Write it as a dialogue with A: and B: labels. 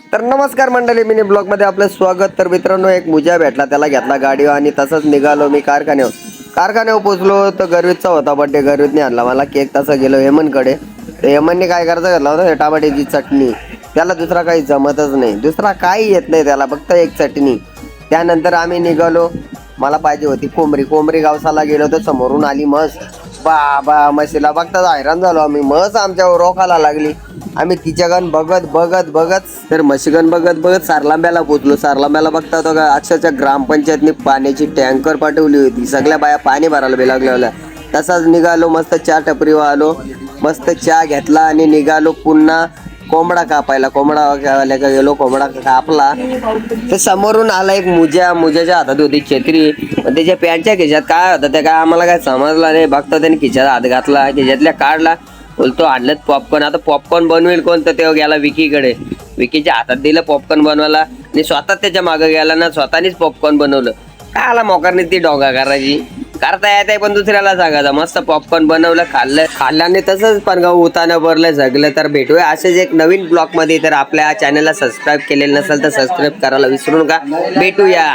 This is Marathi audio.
A: तर नमस्कार मंडळी, मिनी ब्लॉग मध्ये आपलं स्वागत. तर मित्रांनो, एक मुजा भेटला, त्याला घेतला गाडी आणि तसंच निघालो मी कारखान्यावर पोचलो. तर गर्वीतचा होता बड्डे, गर्वीतने आणला मला केक. तसं गेलो हेमनकडे. तर हेमनने काय करायचं घेतला होता, टमाट्याची चटणी. त्याला दुसरा काही जमतच नाही, दुसरा काही येत नाही त्याला, फक्त एक चटणी. त्यानंतर आम्ही निघालो. मला पाहिजे होती कोंबरी गावसाला गेलो तर समोरून आली म्हस. बा म्हशीला बघताच हैराण झालो आम्ही. म्हस आमच्यावर रोखायला लागली. आम्ही तिच्यागण बघत तर म्हशीगण बघत सारलांब्याला पोचलो. सारलांब्याला बघता होता का, अक्षरशः ग्रामपंचायतने पाण्याची टँकर पाठवली होती. सगळ्या बाया पाणी भरायला बी लागल्या होत्या. तसाच निघालो, मस्त चहा टपरीवर आलो, मस्त चहा घेतला आणि निघालो पुन्हा कोंबडा कापायला. कोंबडा गेलो, कोंबडा कापला. तर समोरून आला एक मुजाच्या हातात होती छत्री. त्याच्या पॅन्टच्या खिशात काय होतं ते काय आम्हाला काय समजलं नाही. बघता त्याने खिशात हात घातला, खिशातल्या काढला. बोलतो आणलं पॉपकॉर्न. आता पॉपकॉर्न बनवेल कोण, तर तेव्हा गेला विकीकडे. विकीच्या हातात दिलं पॉपकॉर्न बनवायला आणि स्वतः त्याच्या मागं गेला ना, स्वतःनीच पॉपकॉर्न बनवलं. काय आला मोकारने ती डोंगा करायची, करता येत आहे पण दुसऱ्याला सांगायचं. मस्त पॉपकॉर्न बनवलं, खाल्ल्याने तसंच पण उतानं भरलं जगलं. तर भेटूया असेच एक नवीन ब्लॉग मध्ये. तर आपल्या चॅनलला सबस्क्राईब केलेलं नसेल तर सबस्क्राईब करायला विसरू नका. भेटूया.